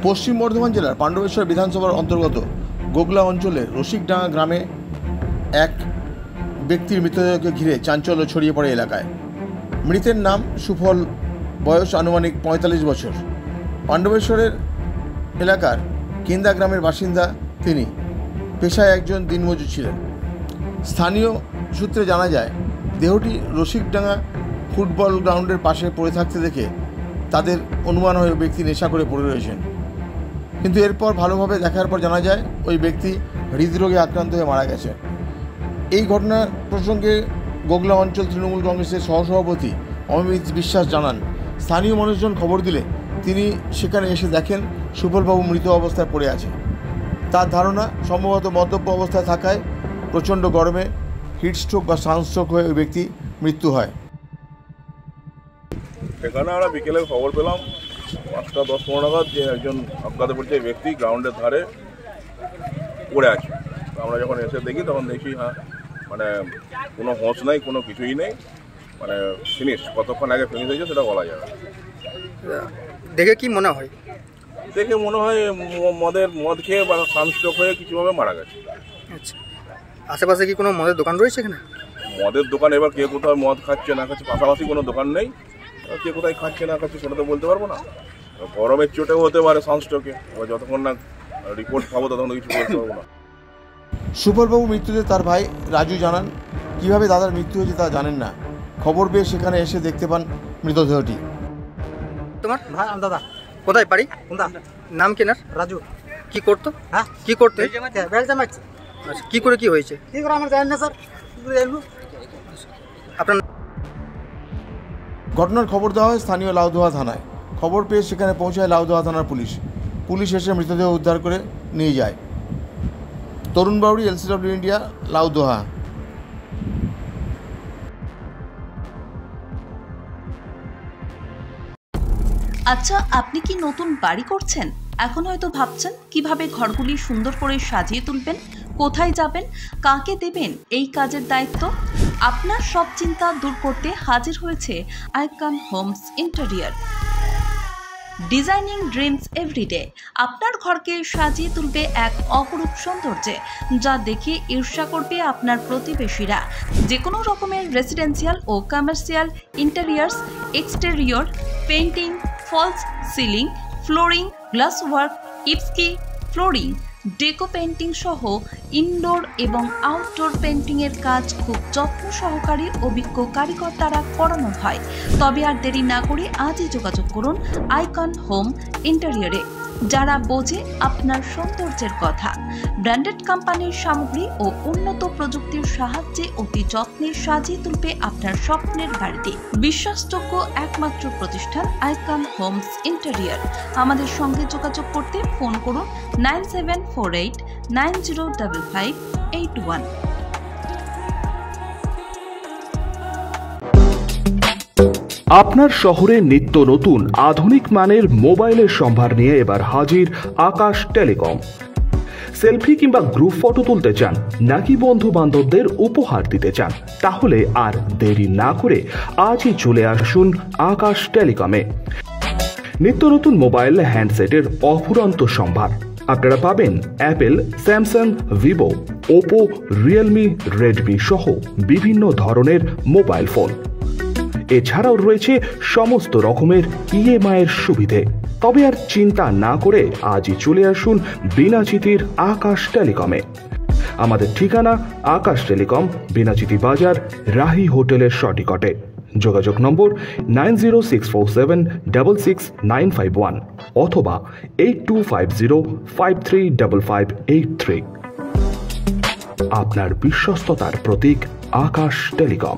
পশ্চিম বর্ধমান জেলার পাণ্ডবেশ্বর বিধানসভার অন্তর্গত গোগলা অঞ্চলের রসিকডাঙ্গা গ্রামে এক ব্যক্তির মৃতদেহকে ঘিরে চাঞ্চল্য ছড়িয়ে পড়ে এলাকায়। মৃতের নাম সুফল, বয়স আনুমানিক ৪৫ বছর। পাণ্ডবেশ্বরের এলাকার কেন্দা গ্রামের বাসিন্দা তিনি। পেশায় একজন দিনমজুর ছিলেন। স্থানীয় সূত্রে জানা যায়, দেহটি রসিকডাঙ্গা ফুটবল গ্রাউন্ডের পাশে পড়ে থাকতে দেখে তাদের অনুমান হয়ে ব্যক্তি নেশা করে পড়ে রয়েছেন। কিন্তু এরপর ভালোভাবে দেখার পর জানা যায় ওই ব্যক্তি হৃদরোগে আক্রান্ত হয়ে মারা গেছে। এই ঘটনা প্রসঙ্গে গোগলা অঞ্চল তৃণমূল কংগ্রেসের সহসভাপতি অমিত বিশ্বাস জানান, স্থানীয় মানুষজন খবর দিলে তিনি সেখানে এসে দেখেন সুফলবাবু মৃত অবস্থায় পড়ে আছে। তার ধারণা সম্ভবত মদ্যপ অবস্থায় থাকায় প্রচণ্ড গরমে হিটস্ট্রোক বা সানস্ট্রোক হয়ে ওই ব্যক্তি মৃত্যু হয়। সেখানে আমরা বিকেলে খবর পেলাম ৫টা ১০-১৫ নাগাদ যে একজন অজ্ঞাত পরিচয় ব্যক্তি গ্রাউন্ডের ধারে পড়ে আছে। আমরা যখন এসে দেখি তখন দেখি মানে কোনো হোঁশ নাই, কোনো কিছুই নেই, মানে ফিনিশ। কতক্ষণ আগে ফিনিশ হয়েছে সেটা বলা যাবে। দেখে কি মনে হয়? দেখে মনে হয় মদ খেয়ে বা সানস্ট্রোক হয়ে কিছুভাবে মারা গেছে। আচ্ছা, আশেপাশে কি কোনো মদের দোকান রয়েছে এখানে? মদের দোকান এবার কে কোথায় মদ খাচ্ছে না খাচ্ছে, পাশাপাশি কোনো দোকান নেই। কে কোথায় খাচ্ছে না খাচ্ছে সেটা তো বলতে পারবো না। গরমের চোটেও হতে পারে সানস্ট্রোকে। এবার যতক্ষণ না রিপোর্ট পাবো ততক্ষণ কিছু বলতে পারবো না। সুফলবাবু মৃত্যুতে তার ভাই রাজু জানান, কিভাবে দাদার মৃত্যু হয়েছে তা জানেন না। খবর পেয়ে সেখানে এসে দেখতে পান মৃতদেহটি। তোমার ভাই? দাদা। কোথায় বাড়ি? নাম কি? রাজু। কি করতো? কি করতো? আচ্ছা, কি করে কি হয়েছে? আপনার ঘটনার খবর দেওয়া হয় স্থানীয় লাউদোহা থানায়। খবর পেয়ে সেখানে পৌঁছায় লাউদোহা থানার পুলিশ এসে মৃতদেহ উদ্ধার করে নিয়ে যায়। তরুণ বাউরি, LCW ইন্ডিয়া, লাউদোহা। আচ্ছা, আপনি কি নতুন বাড়ি করছেন? এখন হয়তো ভাবছেন কিভাবে ঘরগুলি সুন্দর করে সাজিয়ে তুলবেন, কোথায় যাবেন, কাকে দেবেন এই কাজের দায়িত্ব। আপনার সব চিন্তা দূর করতে হাজির হয়েছে icon homes interior. Designing dreams everyday আপনার ঘরকে সাজিয়ে তুলবে এক অপরূপ সৌন্দর্যে, যা দেখে ঈর্ষা করবে আপনার প্রতিবেশীরা। যে কোনো রকমের রেসিডেন্সিয়াল ও commercial interiors, exterior, painting, false ceiling, flooring, glass work, ইপস্কি ফ্লোরিং, ডেকো পেইন্টিং সহ ইনডোর এবং আউটডোর পেইন্টিংয়ের কাজ খুব যত্ন সহকারে অভিজ্ঞ কারিগর দ্বারা করানো হয়। তবে আর দেরি না করে আজই যোগাযোগ করুন আইকন হোম ইন্টেরিয়রে, যারা বোঝে আপনার সৌন্দর্যের কথা। ব্র্যান্ডেড কোম্পানির সামগ্রী ও উন্নত প্রযুক্তির সাহায্যে অতি যত্নে সাজিয়ে তুলবে আপনার স্বপ্নের বাড়িতে। বিশ্বাসযোগ্য একমাত্র প্রতিষ্ঠান আইকন হোমস ইন্টেরিয়র। আমাদের সঙ্গে যোগাযোগ করতে ফোন করুন 9748905581। আপনার শহরে নিত্য নতুন আধুনিক মানের মোবাইলের সম্ভার নিয়ে এবার হাজির আকাশ টেলিকম। সেলফি কিংবা গ্রুপ ফটো তুলতে চান নাকি বন্ধু বান্ধবদের উপহার দিতে চান? তাহলে আর দেরি না করে আজই চলে আসুন আকাশ টেলিকমে। নিত্য নতুন মোবাইল হ্যান্ডসেটের অফুরন্ত সম্ভার। আপনারা পাবেন Apple, Samsung, Vivo, Oppo, Realme, Redmi সহ বিভিন্ন ধরনের মোবাইল ফোন। এছাড়াও রয়েছে সমস্ত রকমের EMI এর সুবিধে। তবে আর চিন্তা না করে আজই চলে আসুন বিনাচিতির আকাশ টেলিকমে। আমাদের ঠিকানা আকাশ টেলিকম, বিনাচিতি বাজার, রাহি হোটেলের সটিকটে। যোগাযোগ নম্বর 9064766951 অথবা 8250535583। আপনার বিশ্বস্ততার প্রতীক আকাশ টেলিকম।